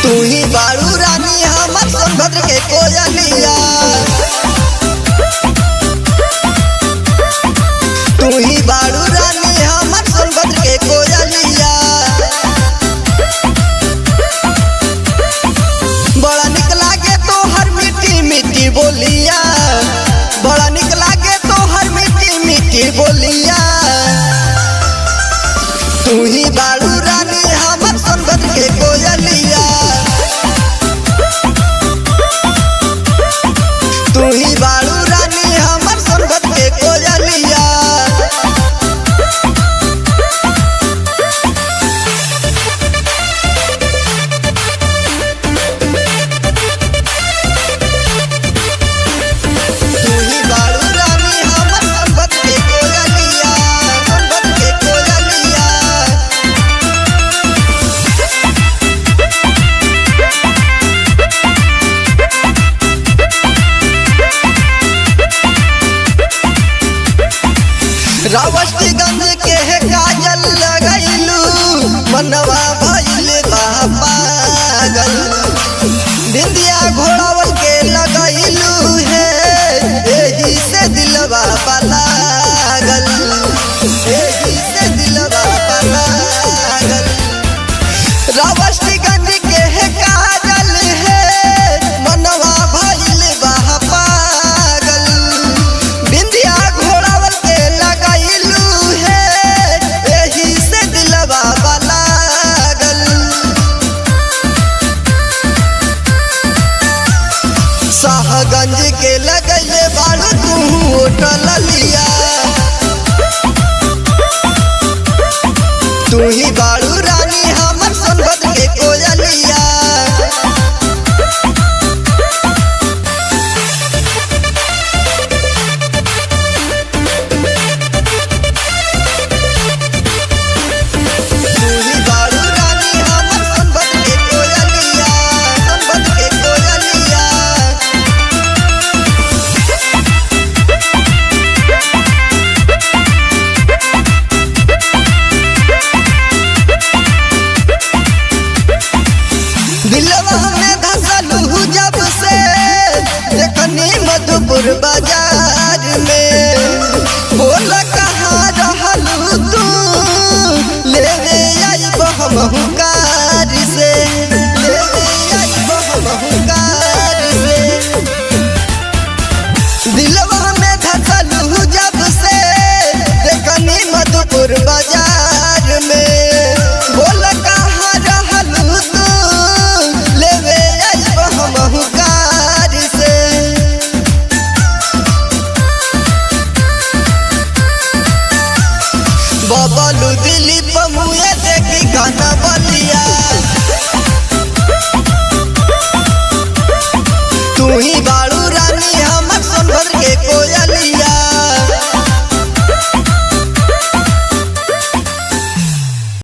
तू ही बाड़ू रानी हमर सोनभद्र के कोयलिया। तू ही बाड़ू रानी हमर सोनभद्र के कोयलिया। रावस्तीगंज के है काजल लगैलू मनवा भइल बा पागल। बिंदिया घोड़ावल के लगैलू है एही से दिलवा लागल। एही से दिलवा लागल। रावस्तीगंज के है काजल है मनवा भइल बा पागल। बिंदिया घोड़ावल के शाहगंज के लगैले बाड़ू तू होटल।